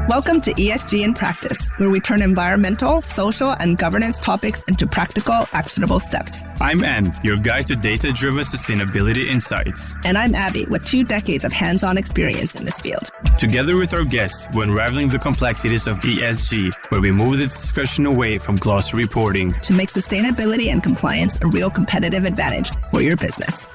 Welcome to ESG in Practice, where we turn environmental, social, and governance topics into practical, actionable steps. I'm Anne, your guide to data-driven sustainability insights. And I'm Abby, with 2 decades of hands-on experience in this field. Together with our guests, we're unraveling the complexities of ESG, where we move the discussion away from glossary reporting to make sustainability and compliance a real competitive advantage for your business.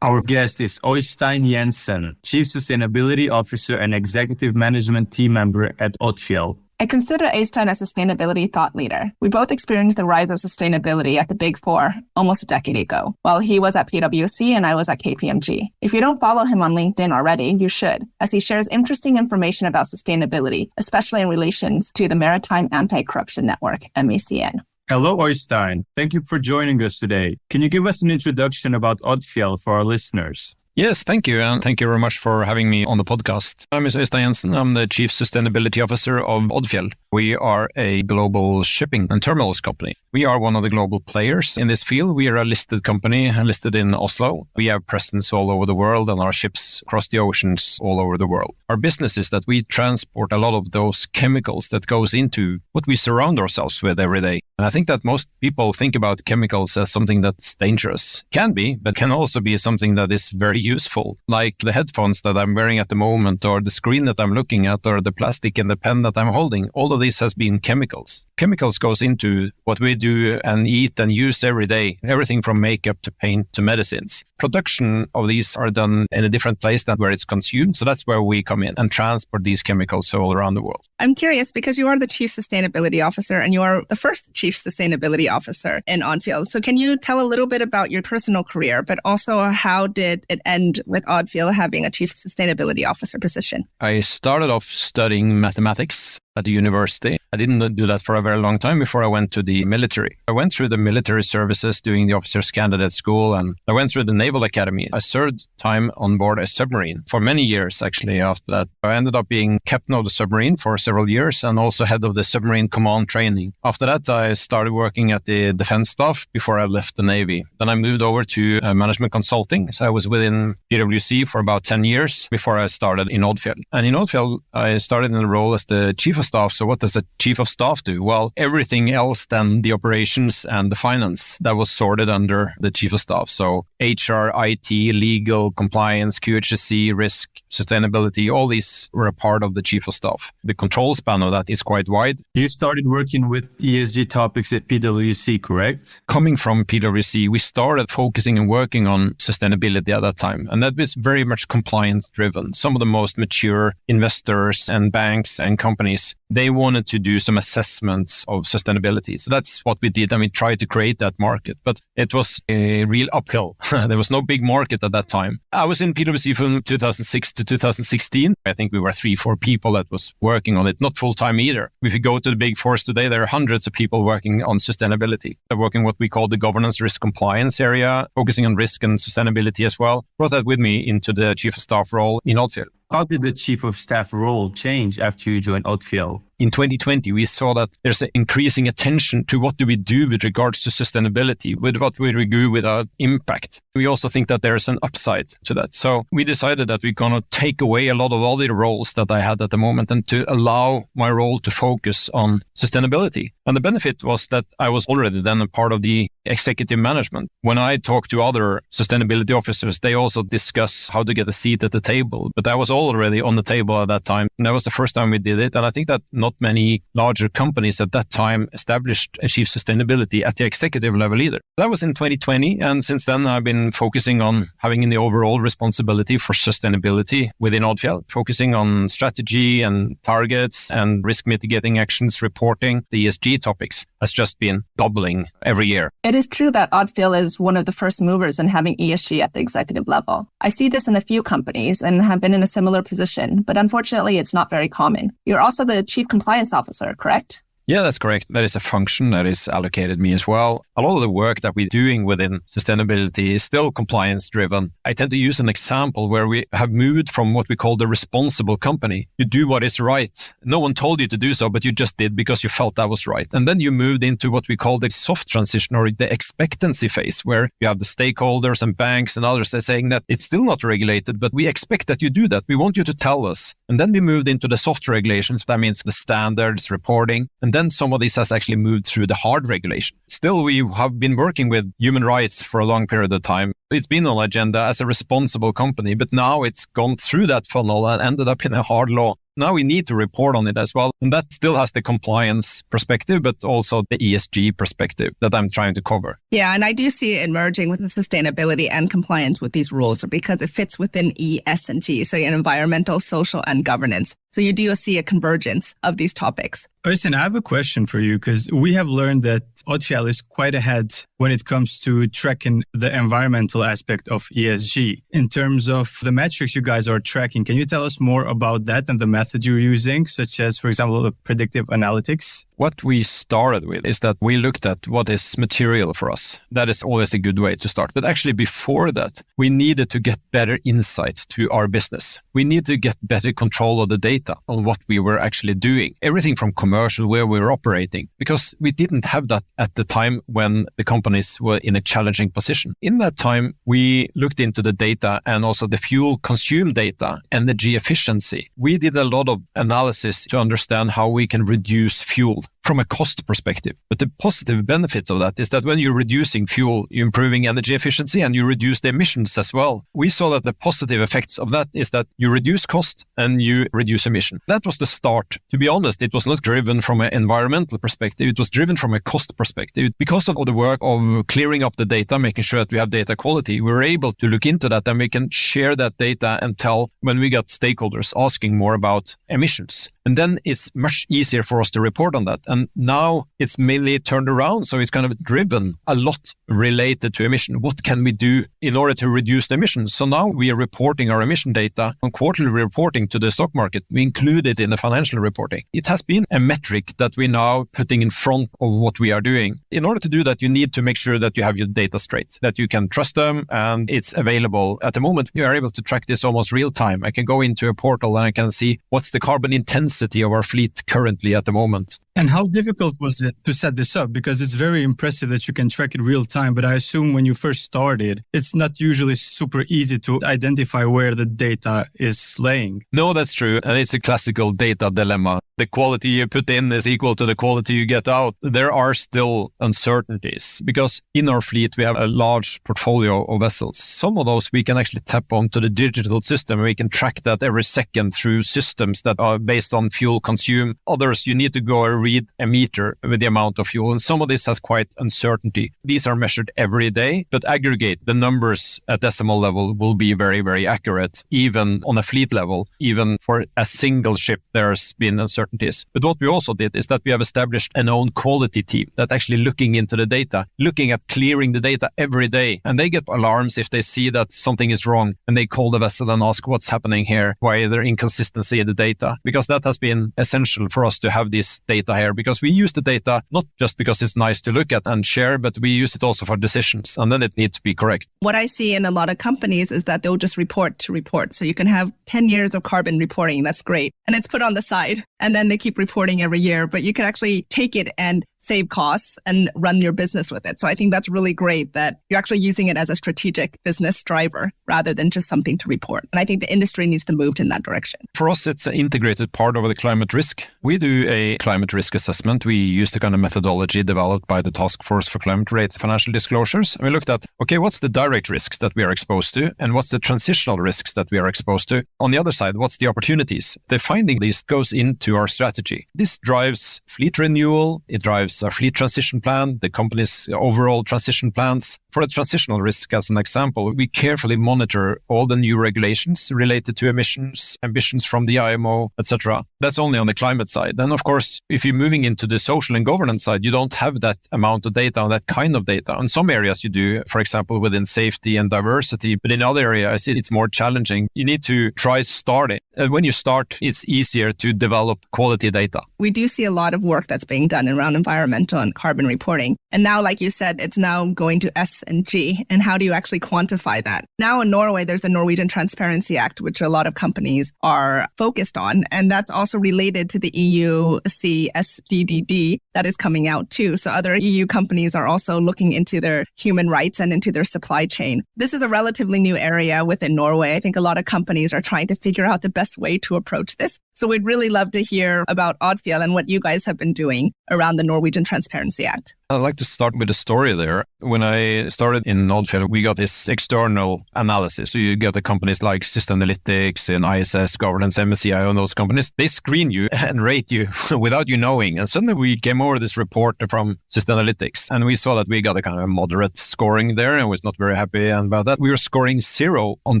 Our guest is Øistein Jensen, Chief Sustainability Officer and Executive Management Team Member at Odfjell. I consider Øistein a sustainability thought leader. We both experienced the rise of sustainability at the Big Four almost a decade ago, while he was at PwC and I was at KPMG. If you don't follow him on LinkedIn already, you should, as he shares interesting information about sustainability, especially in relation to the Maritime Anti-Corruption Network, MACN. Hello, Øistein. Thank you for joining us today. Can you give us an introduction about Odfjell for our listeners? Yes, thank you. And thank you very much for having me on the podcast. I'm Øistein Jensen. I'm the Chief Sustainability Officer of Odfjell. We are a global shipping and terminals company. We are one of the global players in this field. We are a listed company listed in Oslo. We have presence all over the world and our ships cross the oceans all over the world. Our business is that we transport a lot of those chemicals that goes into what we surround ourselves with every day. And I think that most people think about chemicals as something that's dangerous. Can be, but can also be something that is very useful, like the headphones that I'm wearing at the moment, or the screen that I'm looking at, or the plastic and the pen that I'm holding. All of this has been chemicals. Chemicals goes into what we do and eat and use every day, everything from makeup to paint to medicines. Production of these are done in a different place than where it's consumed. So that's where we come in and transport these chemicals all around the world. I'm curious because you are the Chief Sustainability Officer and you are the first Chief Sustainability Officer in Odfjell. So can you tell a little bit about your personal career, but also how did it end with Odfjell having a Chief Sustainability Officer position? I started off studying mathematics at the university. I didn't do that for a very long time before I went to the military. I went through the military services doing the officers candidate school, and I went through the Naval Academy. I served time on board a submarine for many years, actually, after that. I ended up being captain of the submarine for several years and also head of the submarine command training. After that, I started working at the defense staff before I left the Navy. Then I moved over to management consulting. So I was within PwC for about 10 years before I started in Odfjell. And in Odfjell, I started in the role as the chief of staff. So what does a chief of staff do? Well, everything else than the operations and the finance that was sorted under the chief of staff. So HR, IT, legal, compliance, QHSE, risk, sustainability, all these were a part of the chief of staff. The control span of that is quite wide. You started working with ESG topics at PwC, correct? Coming from PwC, we started focusing and working on sustainability at that time. And that was very much compliance driven. Some of the most mature investors and banks and companies, they wanted to do some assessments of sustainability. So that's what we did. And we tried to create that market, but it was a real uphill. There was no big market at that time. I was in PwC from 2006 to 2016. I think we were 3-4 people that was working on it, not full time either. If you go to the big fours today, there are hundreds of people working on sustainability. They're working what we call the governance risk compliance area, focusing on risk and sustainability as well. Brought that with me into the chief of staff role in Odfjell. How did the chief of staff role change after you joined Odfjell? In 2020, we saw that there's an increasing attention to what do we do with regards to sustainability, with what we do with our impact. We also think that there's an upside to that. So we decided that we're going to take away a lot of other roles that I had at the moment and to allow my role to focus on sustainability. And the benefit was that I was already then a part of the executive management. When I talk to other sustainability officers, they also discuss how to get a seat at the table. But I was already on the table at that time. And that was the first time we did it. And I think that not many larger companies at that time established a chief sustainability at the executive level either. That was in 2020. And since then, I've been focusing on having the overall responsibility for sustainability within Odfjell, focusing on strategy and targets and risk mitigating actions, reporting. The ESG topics has just been doubling every year. It is true that Odfjell is one of the first movers in having ESG at the executive level. I see this in a few companies and have been in a similar position, but unfortunately, it's not very common. You're also the chief compliance officer, correct? Yeah, that's correct. That is a function that is allocated me as well. A lot of the work that we're doing within sustainability is still compliance driven. I tend to use an example where we have moved from what we call the responsible company. You do what is right. No one told you to do so, but you just did because you felt that was right. And then you moved into what we call the soft transition or the expectancy phase, where you have the stakeholders and banks and others that are saying that it's still not regulated, but we expect that you do that. We want you to tell us. And then we moved into the soft regulations. That means the standards, reporting. And then some of this has actually moved through the hard regulation. Still, we have been working with human rights for a long period of time. It's been on agenda as a responsible company, but now it's gone through that funnel and ended up in a hard law. Now we need to report on it as well. And that still has the compliance perspective, but also the ESG perspective that I'm trying to cover. Yeah, and I do see it emerging with the sustainability and compliance with these rules because it fits within E, S, and G. So environmental, social, and governance. So you do see a convergence of these topics. Øistein, I have a question for you because we have learned that Odfjell is quite ahead when it comes to tracking the environmental aspect of ESG. In terms of the metrics you guys are tracking, can you tell us more about that and the method you're using, such as, for example, the predictive analytics? What we started with is that we looked at what is material for us. That is always a good way to start. But actually before that, we needed to get better insight to our business. We need to get better control of the data on what we were actually doing. Everything from commercial, where we were operating, because we didn't have that at the time when the companies were in a challenging position. In that time, we looked into the data and also the fuel consumed data, energy efficiency. We did a lot of analysis to understand how we can reduce fuel from a cost perspective. But the positive benefits of that is that when you're reducing fuel, you're improving energy efficiency and you reduce the emissions as well. We saw that the positive effects of that is that you reduce cost and you reduce emission. That was the start. To be honest, it was not driven from an environmental perspective. It was driven from a cost perspective. Because of the work of clearing up the data, making sure that we have data quality, we were able to look into that and we can share that data and tell when we got stakeholders asking more about emissions. And then it's much easier for us to report on that. And now it's mainly turned around. So it's kind of driven a lot related to emission. What can we do in order to reduce the emissions? So now we are reporting our emission data on quarterly reporting to the stock market. We include it in the financial reporting. It has been a metric that we're now putting in front of what we are doing. In order to do that, you need to make sure that you have your data straight, that you can trust them and it's available. At the moment, you are able to track this almost real time. I can go into a portal and I can see what's the carbon intensity of our fleet currently at the moment. And how difficult was it to set this up? Because it's very impressive that you can track it real time, but I assume when you first started, it's not usually super easy to identify where the data is laying. No, that's true. And it's a classical data dilemma. The quality you put in is equal to the quality you get out. There are still uncertainties because in our fleet, we have a large portfolio of vessels. Some of those we can actually tap onto the digital system. We can track that every second through systems that are based on fuel consumed. Others, you need to go and read a meter with the amount of fuel. And some of this has quite uncertainty. These are measured every day, but aggregate the numbers at decimal level will be very, very accurate. Even on a fleet level, even for a single ship, there's been uncertainties. But what we also did is that we have established an own quality team that actually looking into the data, looking at clearing the data every day. And they get alarms if they see that something is wrong and they call the vessel and ask what's happening here, why is there inconsistency in the data? Because that has been essential for us to have this data here, because we use the data not just because it's nice to look at and share, but we use it also for decisions, and then it needs to be correct. What I see in a lot of companies is that they'll just report to report. So you can have 10 years of carbon reporting. That's great. And it's put on the side. And then they keep reporting every year. But you can actually take it and save costs and run your business with it. So I think that's really great that you're actually using it as a strategic business driver rather than just something to report. And I think the industry needs to move in that direction. For us, it's an integrated part of the climate risk. We do a climate risk assessment. We use the kind of methodology developed by the Task Force for Climate-Related Financial Disclosures. And we looked at, okay, what's the direct risks that we are exposed to and what's the transitional risks that we are exposed to? On the other side, what's the opportunities? The finding these goes into our strategy. This drives fleet renewal. It drives develops a fleet transition plan, the company's overall transition plans. For a transitional risk, as an example, we carefully monitor all the new regulations related to emissions, ambitions from the IMO, etc. That's only on the climate side. Then, of course, if you're moving into the social and governance side, you don't have that amount of data, that kind of data. In some areas you do, for example, within safety and diversity, but in other areas it's more challenging. You need to try starting. And when you start, it's easier to develop quality data. We do see a lot of work that's being done around environmental and carbon reporting. And now, like you said, it's now going to S and G. And how do you actually quantify that? Now in Norway, there's the Norwegian Transparency Act, which a lot of companies are focused on. And that's also related to the EU CSDDD that is coming out too. So other EU companies are also looking into their human rights and into their supply chain. This is a relatively new area within Norway. I think a lot of companies are trying to figure out the best way to approach this. So we'd really love to hear about Odfjell and what you guys have been doing around the Norwegian Transparency Act. I'd like to start with a story there. When I started in Odfjell, we got this external analysis. So you get the companies like Sustainalytics and ISS, Governance, MSCI, and those companies. They screen you and rate you without you knowing. And suddenly we came over this report from Sustainalytics, and we saw that we got a kind of moderate scoring there, and was not very happy about that. We were scoring 0 on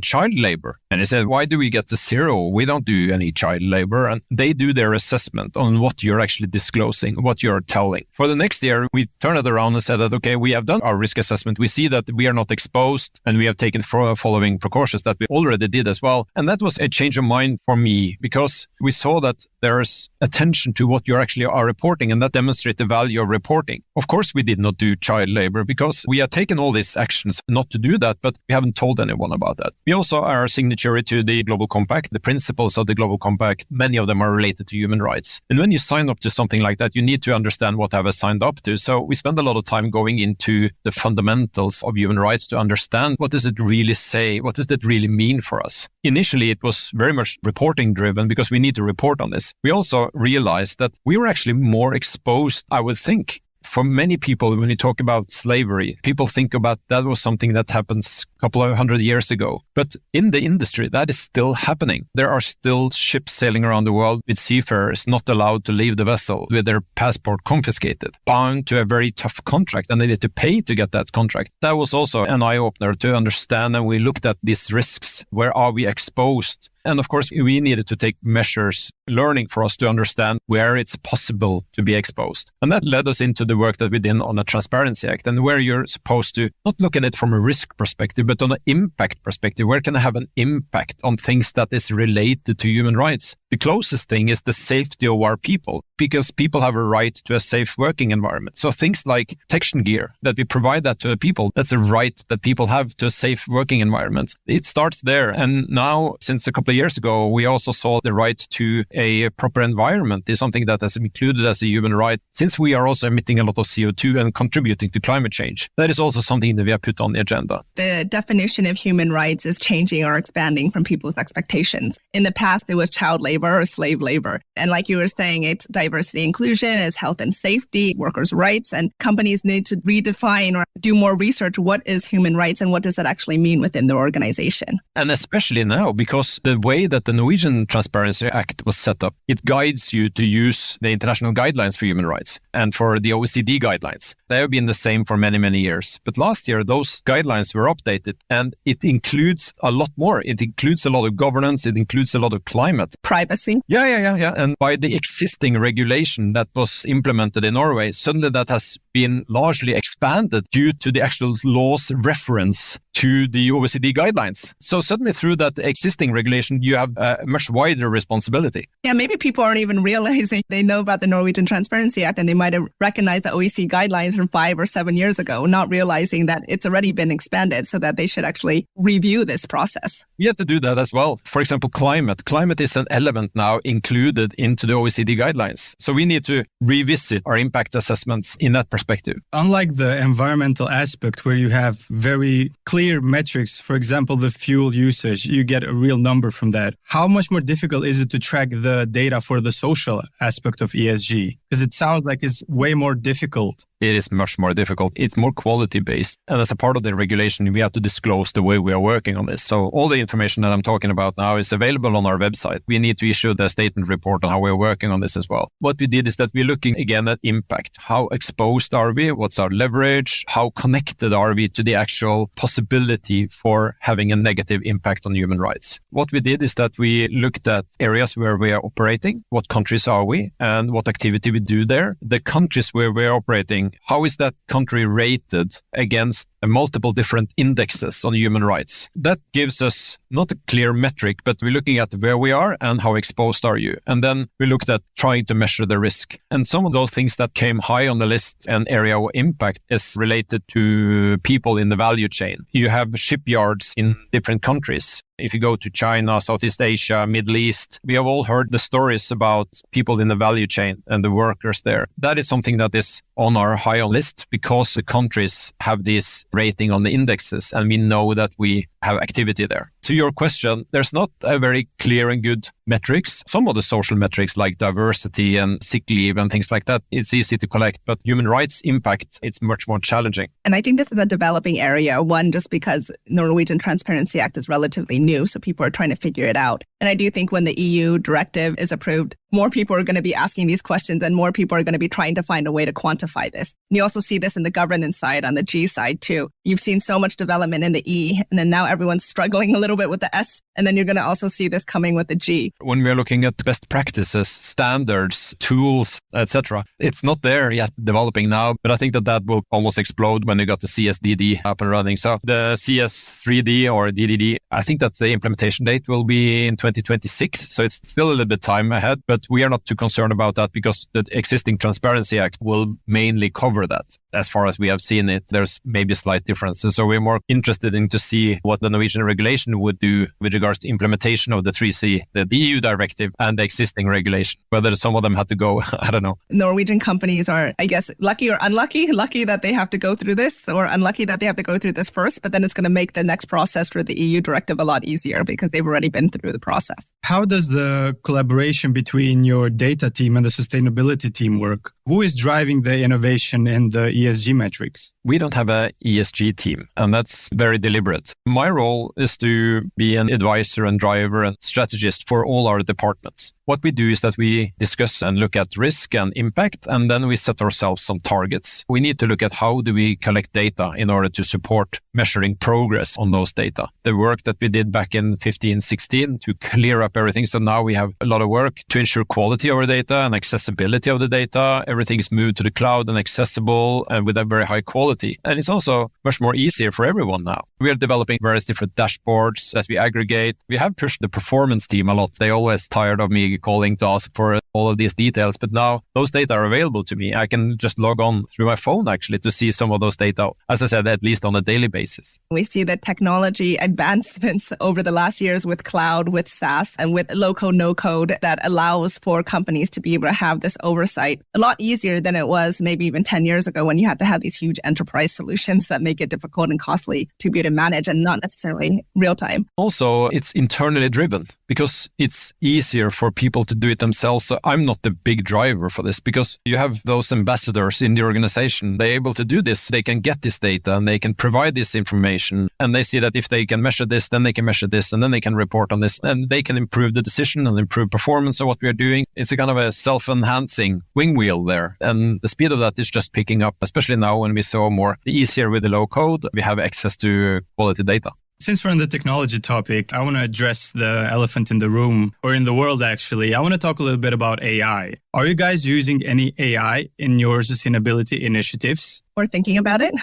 child labor. And they said, why do we get the 0? We don't do any child labor. And they do their assessment on what you're actually disclosing, what you're telling. For the next year, we turned it around and said that, okay, we have done our risk assessment. We see that we are not exposed, and we have taken following precautions that we already did as well. And that was a change of mind for me, because we saw that there's attention to what you actually are reporting, and that demonstrates the value of reporting. Of course, we did not do child labor because we have taken all these actions not to do that, but we haven't told anyone about that. We also are signatory to the Global Compact, the principles of the Global Compact. Many of them are related to human rights. And when you sign up to something like that, you need to understand what I have signed up to. So we spend a lot of time going into the fundamentals of human rights to understand what does it really say, what does it really mean for us. Initially, it was very much reporting driven because we need to report on this. We also realized that we were actually more exposed, I would think. For many people, when you talk about slavery, people think about that was something that happens a couple of 100 years ago. But in the industry, that is still happening. There are still ships sailing around the world with seafarers not allowed to leave the vessel with their passport confiscated, bound to a very tough contract, and they need to pay to get that contract. That was also an eye-opener to understand, and we looked at these risks. Where are we exposed? And of course, we needed to take measures, learning for us to understand where it's possible to be exposed. And that led us into the work that we did on the Transparency Act, and where you're supposed to not look at it from a risk perspective, but on an impact perspective. Where can I have an impact on things that is related to human rights? The closest thing is the safety of our people, because people have a right to a safe working environment. So things like protection gear, that we provide that to the people, that's a right that people have to a safe working environment. It starts there. And now, since a couple of years ago, we also saw the right to a proper environment is something that has been included as a human right, since we are also emitting a lot of CO2 and contributing to climate change. That is also something that we have put on the agenda. The definition of human rights is changing or expanding from people's expectations. In the past, it was child labor or slave labor. And like you were saying, it's diversity inclusion, it's health and safety, workers' rights, and companies need to redefine or do more research. What is human rights and what does that actually mean within their organization? And especially now, because the way that the Norwegian Transparency Act was set up, it guides you to use the international guidelines for human rights and for the OECD guidelines. They have been the same for many, many years. But last year, those guidelines were updated, and it includes a lot more. It includes a lot of governance. It includes a lot of climate. Privacy. Yeah. And by the existing regulation that was implemented in Norway, suddenly that has been largely expanded due to the actual law's reference to the OECD guidelines. So suddenly through that existing regulation, you have a much wider responsibility. Yeah, maybe people aren't even realizing they know about the Norwegian Transparency Act, and they might have recognized the OECD guidelines from 5 or 7 years ago, not realizing that it's already been expanded, so that they should actually review this process. We have to do that as well. For example, climate. Climate is an element now included into the OECD guidelines. So we need to revisit our impact assessments in that perspective. Unlike the environmental aspect where you have very clear metrics, for example, the fuel usage, you get a real number from that. How much more difficult is it to track the data for the social aspect of ESG? Because it sounds like it's way more difficult. it is much more difficult. It's more quality-based. And as a part of the regulation, we have to disclose the way we are working on this. So all the information that I'm talking about now is available on our website. We need to issue the statement report on how we're working on this as well. What we did is that we're looking again at impact. How exposed are we? What's our leverage? How connected are we to the actual possibility for having a negative impact on human rights? What we did is that we looked at areas where we are operating, what countries are we, and what activity we do there. The countries where we're operating, how is that country rated against multiple different indexes on human rights? That gives us not a clear metric, but we're looking at where we are and how exposed are you. And then we looked at trying to measure the risk. And some of those things that came high on the list and area of impact is related to people in the value chain. You have shipyards in different countries. If you go to China, Southeast Asia, Middle East, we have all heard the stories about people in the value chain and the workers there. That is something that is on our high on list because the countries have this rating on the indexes and we know that we have activity there. To your question, there's not a very clear and good metrics. Some of the social metrics like diversity and sick leave and things like that, it's easy to collect, but human rights impact, it's much more challenging. And I think this is a developing area, one, just because Norwegian Transparency Act is relatively new, so people are trying to figure it out. And I do think when the EU directive is approved, more people are going to be asking these questions and more people are going to be trying to find a way to quantify this. And you also see this in the governance side, on the G side too. You've seen so much development in the E, and then now everyone's struggling a little bit with the S, and then you're going to also see this coming with the G. When we're looking at best practices, standards, tools, etc., it's not there yet developing now, but I think that will almost explode when you got the CSDD up and running. So the CS3D or DDD, I think that the implementation date will be in 2026. So it's still a little bit time ahead, but we are not too concerned about that because the existing Transparency Act will mainly cover that. As far as we have seen it, there's maybe slight differences. So we're more interested in to see what the Norwegian regulation would do with regards to implementation of the 3C, the EU directive and the existing regulation. Whether some of them had to go, I don't know. Norwegian companies are, I guess, lucky or unlucky, lucky that they have to go through this or unlucky that they have to go through this first, but then it's going to make the next process for the EU directive a lot easier because they've already been through the process. How does the collaboration between your data team and the sustainability team work? Who is driving the innovation in the ESG metrics? We don't have an ESG team, and that's very deliberate. My role is to be an advisor and driver and strategist for all our departments. What we do is that we discuss and look at risk and impact, and then we set ourselves some targets. We need to look at how do we collect data in order to support measuring progress on those data. The work that we did back in 15-16 to clear up everything. So now we have a lot of work to ensure quality of our data and accessibility of the data. Everything is moved to the cloud and accessible and with a very high quality. And it's also much more easier for everyone now. We are developing various different dashboards that we aggregate. We have pushed the performance team a lot. They always tired of me calling to ask for all of these details, but now those data are available to me. I can just log on through my phone actually to see some of those data, as I said, at least on a daily basis. We see the technology advancements over the last years with cloud, with SaaS, and with low-code, no-code that allows for companies to be able to have this oversight a lot easier than it was maybe even 10 years ago when you had to have these huge enterprise solutions that make it difficult and costly to be able to manage and not necessarily real time. Also, it's internally driven because it's easier for people to do it themselves. So I'm not the big driver for this because you have those ambassadors in the organization. They're able to do this. They can get this data and they can provide this information. And they see that if they can measure this, then they can measure this, and then they can report on this, and they can improve the decision and improve performance of what we are doing. It's a kind of a self-enhancing wing wheel there. And the speed of that is just picking up, especially now when we saw more easier with the low code, we have access to quality data. Since we're on the technology topic, I want to address the elephant in the room, or in the world actually. I want to talk a little bit about AI. Are you guys using any AI in your sustainability initiatives? Or thinking about it?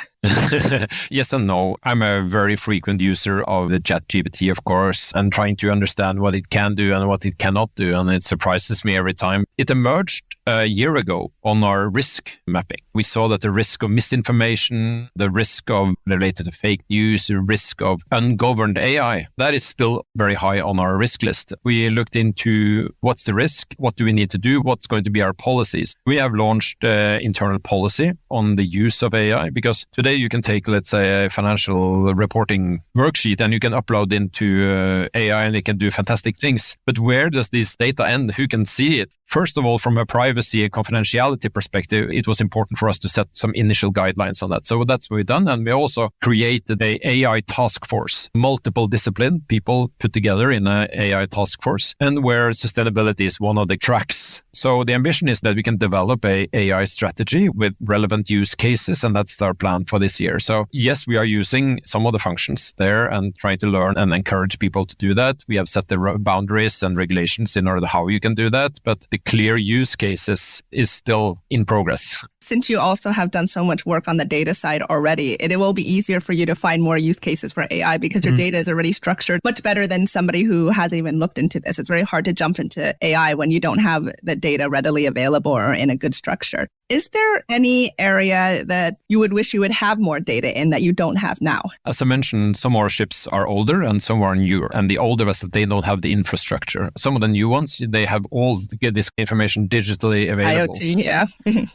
Yes and no. I'm a very frequent user of the ChatGPT, of course, and trying to understand what it can do and what it cannot do. And it surprises me every time. It emerged a year ago on our risk mapping. We saw that the risk of misinformation, the risk of related to fake news, the risk of ungoverned AI, that is still very high on our risk list. We looked into what's the risk, what do we need to do, what's going going to be our policies. We have launched internal policy on the use of AI because today you can take, let's say, a financial reporting worksheet and you can upload into AI and it can do fantastic things. But where does this data end? Who can see it? First of all, from a privacy and confidentiality perspective, it was important for us to set some initial guidelines on that. So that's what we've done. And we also created an AI task force, multiple discipline people put together in an AI task force, and where sustainability is one of the tracks. So the ambition is that we can develop an AI strategy with relevant use cases, and that's our plan for this year. So yes, we are using some of the functions there and trying to learn and encourage people to do that. We have set the boundaries and regulations in order to how you can do that, but the clear use cases is still in progress. Since you also have done so much work on the data side already, it will be easier for you to find more use cases for AI because your data is already structured much better than somebody who hasn't even looked into this. It's very hard to jump into AI when you don't have the data readily available or in a good structure. Is there any area that you would wish you would have more data in that you don't have now? As I mentioned, some of our ships are older and some are newer. And the older vessels, they don't have the infrastructure. Some of the new ones, they have all get this information digitally available. IoT, yeah.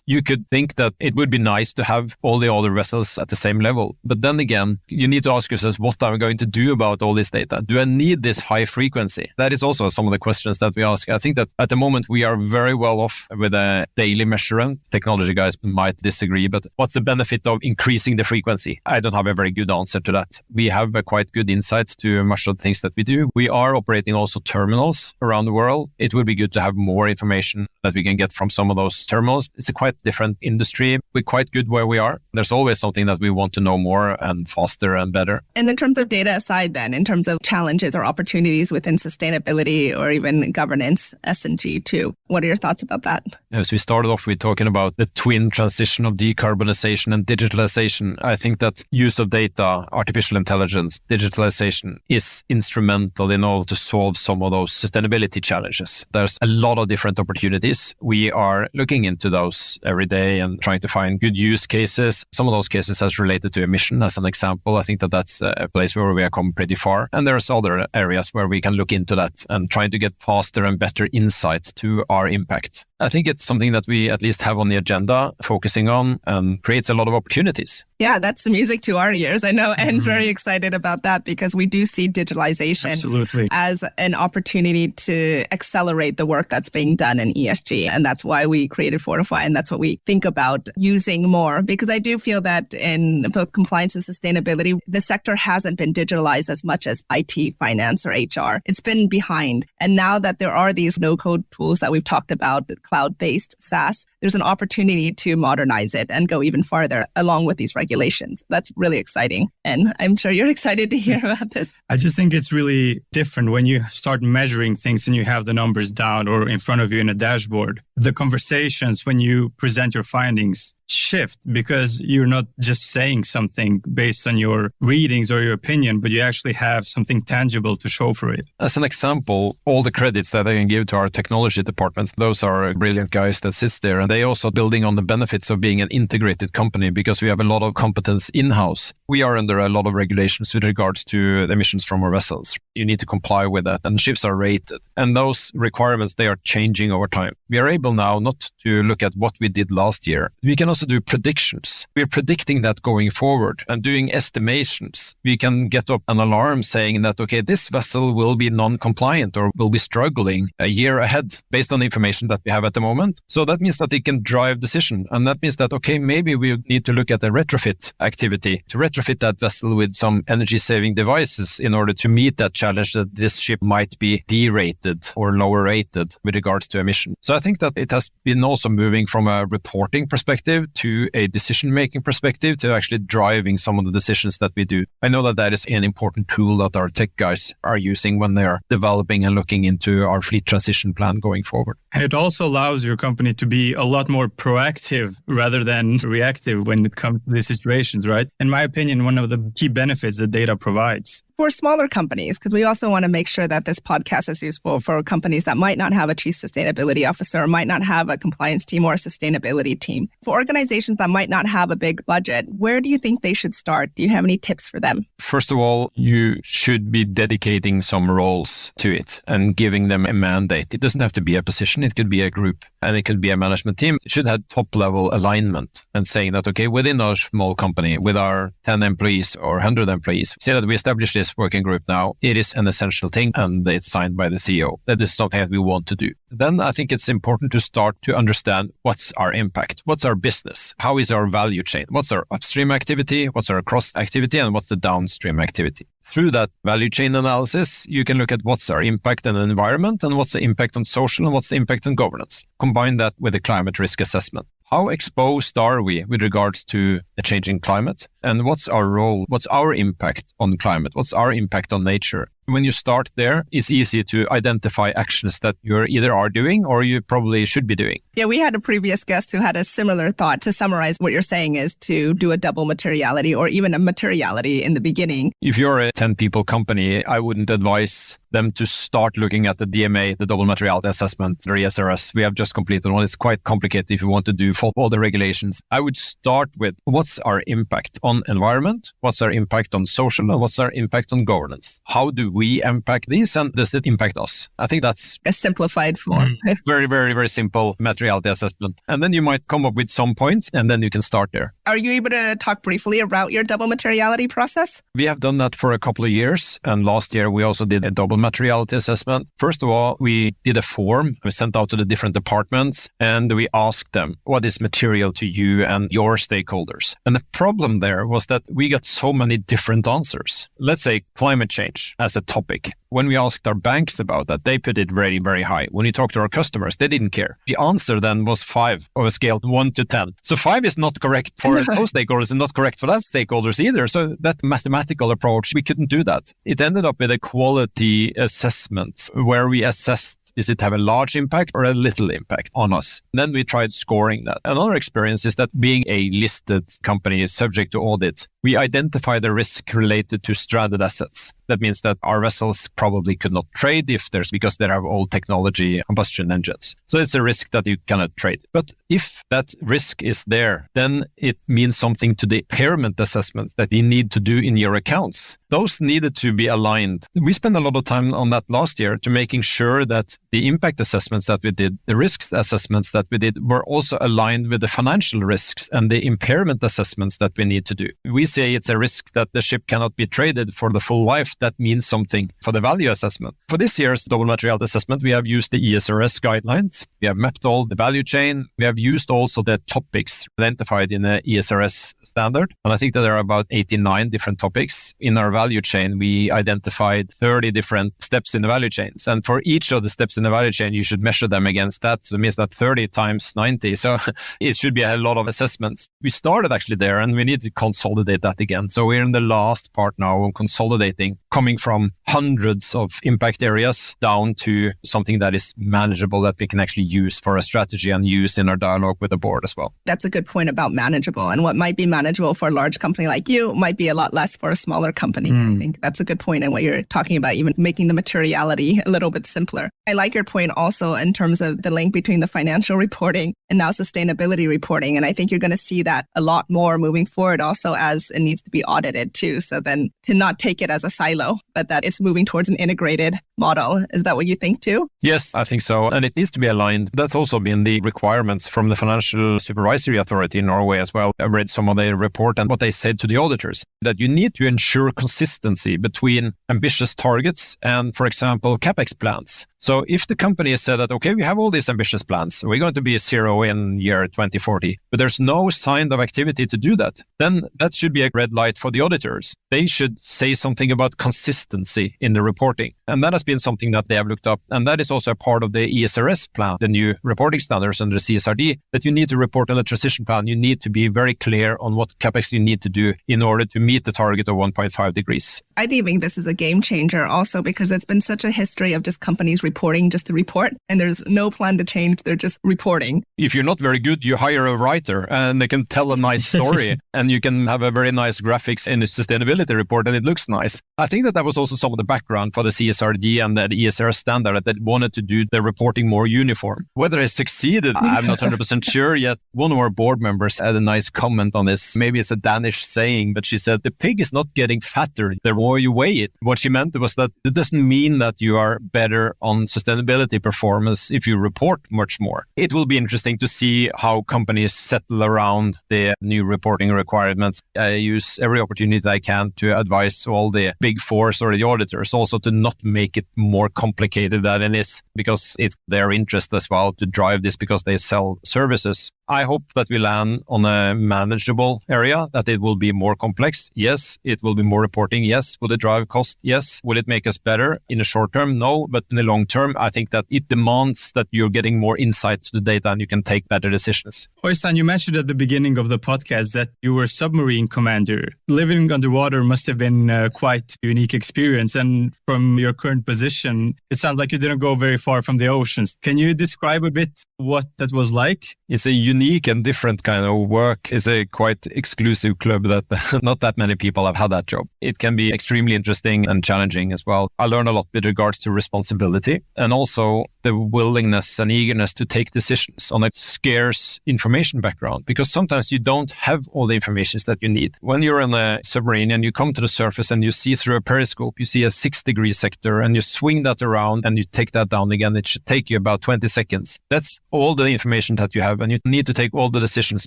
You could think that it would be nice to have all the older vessels at the same level. But then again, you need to ask yourself, what am I going to do about all this data? Do I need this high frequency? That is also some of the questions that we ask. I think that at the moment, we are very well off with a daily measurement. Technology guys might disagree, but what's the benefit of increasing the frequency? I don't have a very good answer to that. We have a quite good insights to much of the things that we do. We are operating also terminals around the world. It would be good to have more information that we can get from some of those terminals. It's a quite different industry. We're quite good where we are. There's always something that we want to know more and faster and better. And in terms of data aside then, in terms of challenges or opportunities within sustainability or even governance, S&G too, what are your thoughts about that? As we started off with talking about the twin transition of decarbonization and digitalization, I think that use of data, artificial intelligence, digitalization is instrumental in order to solve some of those sustainability challenges. There's a lot of different opportunities. We are looking into those every day and trying to find good use cases. Some of those cases as related to emission, as an example. I think that that's a place where we have come pretty far. And there's other areas where we can look into that and trying to get faster and better insight to our impact. I think it's something that we at least have on the agenda, focusing on, and creates a lot of opportunities. Yeah, that's music to our ears. I know En's very excited about that because we do see digitalization as an opportunity to accelerate the work that's being done in ESG. And that's why we created Fortify. And that's what we think about using more, because I do feel that in both compliance and sustainability, the sector hasn't been digitalized as much as IT, finance, or HR. It's been behind. And now that there are these no-code tools that we've talked about, cloud-based SaaS, there's an opportunity to modernize it and go even farther along with these regulations. That's really exciting. And I'm sure you're excited to hear about this. I just think it's really different when you start measuring things and you have the numbers down or in front of you in a dashboard. The conversations when you present your findings shift because you're not just saying something based on your readings or your opinion, but you actually have something tangible to show for it. As an example, all the credits that I can give to our technology departments, those are brilliant guys that sit there, and they also building on the benefits of being an integrated company because we have a lot of competence in-house. We are under a lot of regulations with regards to the emissions from our vessels. You need to comply with that, and ships are rated. And those requirements, they are changing over time. We are able now not to look at what we did last year. We can also do predictions. We're predicting that going forward and doing estimations. We can get up an alarm saying that, okay, this vessel will be non-compliant or will be struggling a year ahead based on the information that we have at the moment. So that means that it can drive decision. And that means that, okay, maybe we need to look at a retrofit activity to retrofit that vessel with some energy saving devices in order to meet that challenge that this ship might be derated or lower rated with regards to emission. So I think that it has been also moving from a reporting perspective to a decision-making perspective to actually driving some of the decisions that we do. I know that that is an important tool that our tech guys are using when they are developing and looking into our fleet transition plan going forward. And it also allows your company to be a lot more proactive rather than reactive when it comes to these situations, right? In my opinion, one of the key benefits that data provides for smaller companies, because we also want to make sure that this podcast is useful for companies that might not have a chief sustainability officer or might not have a compliance team or a sustainability team. For organizations that might not have a big budget, where do you think they should start? Do you have any tips for them? First of all, you should be dedicating some roles to it and giving them a mandate. It doesn't have to be a position. It could be a group and it could be a management team. It should have top-level alignment and saying that, okay, within our small company, with our 10 employees or 100 employees, say that we establish this working group now. It is an essential thing and it's signed by the CEO. That is something that we want to do. Then I think it's important to start to understand what's our impact, what's our business, how is our value chain, what's our upstream activity, what's our cross activity, and what's the downstream activity. Through that value chain analysis, you can look at what's our impact on the environment and what's the impact on social and what's the impact on governance. Combine that with a climate risk assessment. How exposed are we with regards to a changing climate? And what's our role? What's our impact on climate? What's our impact on nature? When you start there, it's easy to identify actions that you either are doing or you probably should be doing. Yeah, we had a previous guest who had a similar thought. To summarize, what you're saying is to do a double materiality or even a materiality in the beginning. If you're a 10-people company, I wouldn't advise them to start looking at the DMA, the double materiality assessment, or ESRS. We have just completed one. It's quite complicated if you want to do all the regulations. I would start with what's our impact on environment, what's our impact on social, and what's our impact on governance. How do we impact these and does it impact us? I think that's a simplified form. Very, very, very simple materiality assessment. And then you might come up with some points and then you can start there. Are you able to talk briefly about your double materiality process? We have done that for a couple of years. And last year, we also did a double materiality assessment. First of all, we did a form we sent out to the different departments and we asked them, what is material to you and your stakeholders? And the problem there was that we got so many different answers. Let's say climate change as a topic. When we asked our banks about that, they put it very, very high. When we talked to our customers, they didn't care. The answer then was 5 on a scale 1 to 10. So 5 is not correct for those stakeholders and not correct for that stakeholders either. So that mathematical approach, we couldn't do that. It ended up with a quality assessment where we assessed, does it have a large impact or a little impact on us? And then we tried scoring that. Another experience is that being a listed company is subject to audit. We identify the risk related to stranded assets. That means that our vessels probably could not trade because they have old technology combustion engines. So it's a risk that you cannot trade. But if that risk is there, then it means something to the impairment assessments that you need to do in your accounts. Those needed to be aligned. We spent a lot of time on that last year to making sure that the impact assessments that we did, the risks assessments that we did were also aligned with the financial risks and the impairment assessments that we need to do. We say it's a risk that the ship cannot be traded for the full life. That means something for the value assessment. For this year's double materiality assessment, we have used the ESRS guidelines. We have mapped all the value chain. We have used also the topics identified in the ESRS standard. And I think that there are about 89 different topics. In our value chain, we identified 30 different steps in the value chains. And for each of the steps in the value chain, you should measure them against that. So it means that 30 times 90. So it should be a lot of assessments. We started actually there and we need to consolidate that again. So we're in the last part now of consolidating, coming from hundreds of impact areas down to something that is manageable that we can actually use for a strategy and use in our dialogue with the board as well. That's a good point about manageable. And what might be manageable for a large company like you might be a lot less for a smaller company. I think that's a good point in what you're talking about, even making the materiality a little bit simpler. I like your point also in terms of the link between the financial reporting and now sustainability reporting. And I think you're going to see that a lot more moving forward also as it needs to be audited too. So then to not take it as a silo, but that it's moving towards an integrated model. Is that what you think too? Yes, I think so. And it needs to be aligned. That's also been the requirements from the Financial Supervisory Authority in Norway as well. I read some of their report and what they said to the auditors, that you need to ensure consistency between ambitious targets and, for example, CapEx plans. So if the company has said that, okay, we have all these ambitious plans, we're going to be zero in year 2040, but there's no sign of activity to do that, then that should be a red light for the auditors. They should say something about consistency in the reporting. And that has been something that they have looked up. And that is also a part of the ESRS plan, the new reporting standards under the CSRD, that you need to report on the transition plan. You need to be very clear on what CapEx you need to do in order to meet the target of 1.5 degrees. I do think this is a game changer also because it's been such a history of just companies reporting just to report, and there's no plan to change. They're just reporting. If you're not very good, you hire a writer and they can tell a nice story and you can have a very nice graphics in the sustainability report and it looks nice. I think that was also some of the background for the CSRD and the ESRS standard, that they wanted to do the reporting more uniform. Whether it succeeded, I'm not 100% sure yet. One of our board members had a nice comment on this. Maybe it's a Danish saying, but she said, the pig is not getting fatter the more you weigh it. What she meant was that it doesn't mean that you are better on sustainability performance if you report much more. It will be interesting to see how companies settle around the new reporting requirements. I use every opportunity I can to advise all the big fours or the auditors also to not make it more complicated than it is, because it's their interest as well to drive this because they sell services. I hope that we land on a manageable area, that it will be more complex. Yes. It will be more reporting. Yes. Will it drive cost? Yes. Will it make us better in the short term? No. But in the long term, I think that it demands that you're getting more insight to the data and you can take better decisions. Øistein, you mentioned at the beginning of the podcast that you were a submarine commander. Living underwater must have been quite a unique experience. And from your current position, it sounds like you didn't go very far from the oceans. Can you describe a bit what that was like? It's a unique and different kind of work. It's a quite exclusive club that not that many people have had that job. It can be extremely interesting and challenging as well. I learned a lot with regards to responsibility and also the willingness and eagerness to take decisions on a scarce information background, because sometimes you don't have all the information that you need. When you're in a submarine and you come to the surface and you see through a periscope, you see a 6-degree sector and you swing that around and you take that down again, it should take you about 20 seconds. That's all the information that you have, and you need to take all the decisions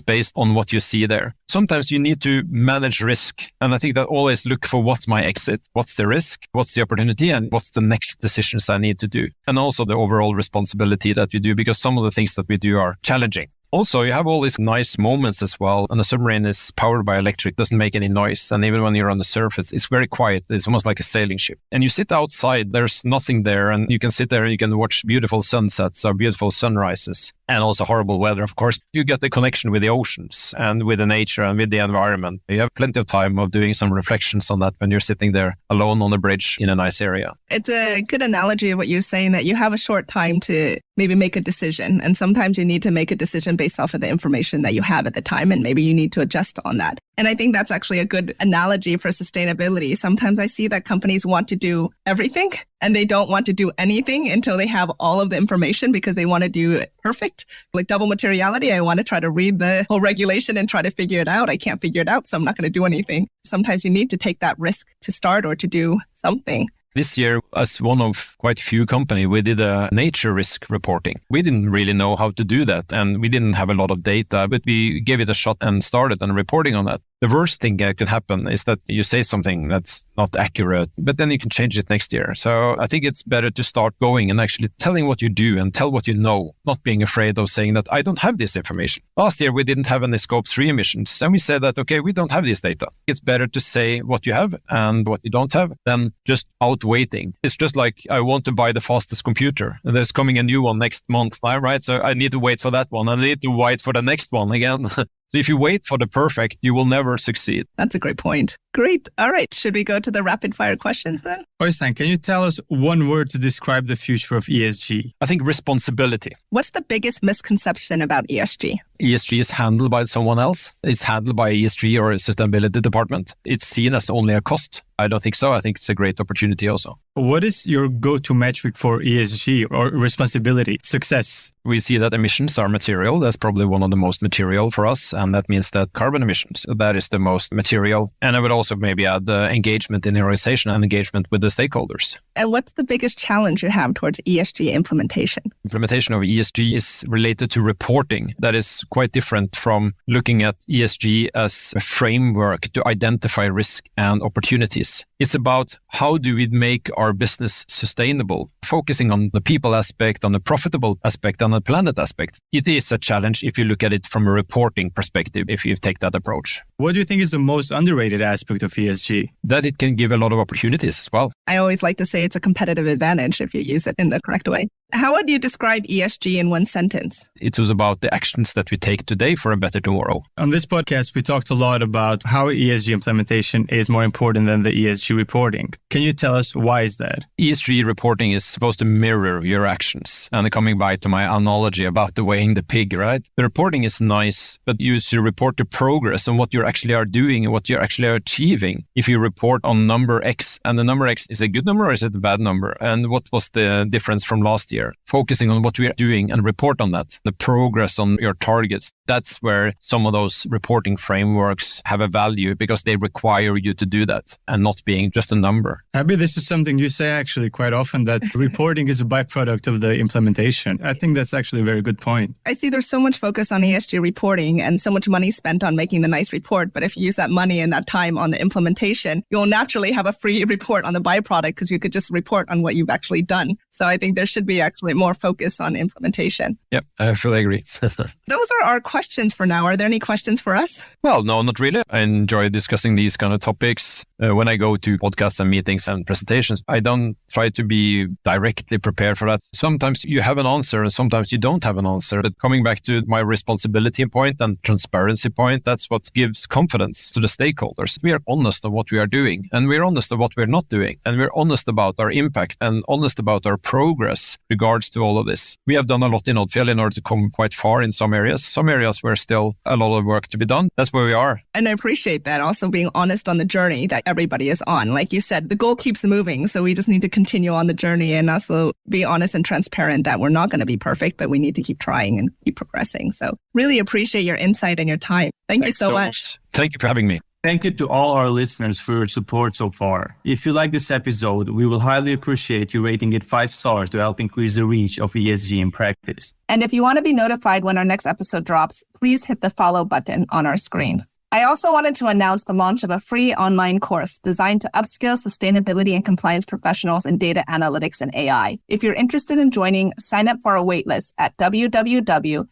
based on what you see there. Sometimes you need to manage risk, and I think that always look for what's my exit, what's the risk, what's the opportunity, and what's the next decisions I need to do. And also the overall responsibility that you do, because some of the things that we do are challenging. Also, you have all these nice moments as well. And the submarine is powered by electric, doesn't make any noise. And even when you're on the surface, it's very quiet. It's almost like a sailing ship. And you sit outside, there's nothing there. And you can sit there and you can watch beautiful sunsets or beautiful sunrises. And also horrible weather, of course. You get the connection with the oceans and with the nature and with the environment. You have plenty of time of doing some reflections on that when you're sitting there alone on the bridge in a nice area. It's a good analogy of what you're saying, that you have a short time to maybe make a decision. And sometimes you need to make a decision based off of the information that you have at the time. And maybe you need to adjust on that. And I think that's actually a good analogy for sustainability. Sometimes I see that companies want to do everything and they don't want to do anything until they have all of the information because they want to do it perfect. Like double materiality, I want to try to read the whole regulation and try to figure it out. I can't figure it out, so I'm not going to do anything. Sometimes you need to take that risk to start or to do something. This year, as one of quite a few companies, we did a nature risk reporting. We didn't really know how to do that, and we didn't have a lot of data, but we gave it a shot and started on reporting on that. The worst thing that could happen is that you say something that's not accurate, but then you can change it next year. So I think it's better to start going and actually telling what you do and tell what you know, not being afraid of saying that I don't have this information. Last year, we didn't have any Scope 3 emissions, and we said that, okay, we don't have this data. It's better to say what you have and what you don't have than just waiting. It's just like I want to buy the fastest computer. And there's coming a new one next month, right? So I need to wait for that one. I need to wait for the next one again. So if you wait for the perfect, you will never succeed. That's a great point. Great. All right. Should we go to the rapid fire questions then? Øistein, can you tell us one word to describe the future of ESG? I think responsibility. What's the biggest misconception about ESG? ESG is handled by someone else. It's handled by ESG or a sustainability department. It's seen as only a cost. I don't think so. I think it's a great opportunity also. What is your go-to metric for ESG or responsibility, success? We see that emissions are material. That's probably one of the most material for us. And that means that carbon emissions, that is the most material. And I would also maybe add engagement in the organization and engagement with the stakeholders. And what's the biggest challenge you have towards ESG implementation? Implementation of ESG is related to reporting. That is quite different from looking at ESG as a framework to identify risk and opportunities. It's about how do we make our business sustainable, focusing on the people aspect, on the profitable aspect, on the planet aspect. It is a challenge if you look at it from a reporting perspective, if you take that approach. What do you think is the most underrated aspect of ESG? That it can give a lot of opportunities as well. I always like to say it's a competitive advantage if you use it in the correct way. How would you describe ESG in one sentence? It was about the actions that we take today for a better tomorrow. On this podcast, we talked a lot about how ESG implementation is more important than the ESG reporting. Can you tell us why is that? ESG reporting is supposed to mirror your actions. And coming back to my analogy about the weighing the pig, right? The reporting is nice, but you should report the progress on what you actually are doing and what you actually are achieving. If you report on number X, and the number X is a good number or is it a bad number? And what was the difference from last year? Focusing on what we are doing and report on that, the progress on your targets. That's where some of those reporting frameworks have a value because they require you to do that and not being just a number. Abby, this is something you say actually quite often, that reporting is a byproduct of the implementation. I think that's actually a very good point. I see there's so much focus on ESG reporting and so much money spent on making the nice report. But if you use that money and that time on the implementation, you'll naturally have a free report on the byproduct because you could just report on what you've actually done. So I think there should be actually more focus on implementation. Yep, I fully agree. Those are our questions for now. Are there any questions for us? Well, no, not really. I enjoy discussing these kind of topics. When I go to podcasts and meetings and presentations, I don't try to be directly prepared for that. Sometimes you have an answer and sometimes you don't have an answer. But coming back to my responsibility point and transparency point, that's what gives confidence to the stakeholders. We are honest of what we are doing and we're honest of what we're not doing. And we're honest about our impact and honest about our progress regards to all of this. We have done a lot in Odfjell in order to come quite far in some areas. Some areas where still a lot of work to be done. That's where we are. And I appreciate that. Also being honest on the journey that everybody is on. Like you said, the goal keeps moving. So we just need to continue on the journey and also be honest and transparent that we're not going to be perfect, but we need to keep trying and keep progressing. So really appreciate your insight and your time. Thank you so much. Thank you for having me. Thank you to all our listeners for your support so far. If you like this episode, we will highly appreciate you rating it 5 stars to help increase the reach of ESG in practice. And if you want to be notified when our next episode drops, please hit the follow button on our screen. I also wanted to announce the launch of a free online course designed to upskill sustainability and compliance professionals in data analytics and AI. If you're interested in joining, sign up for a waitlist at www.fortify.co,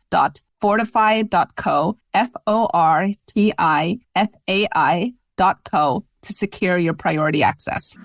fortifai.co, to secure your priority access.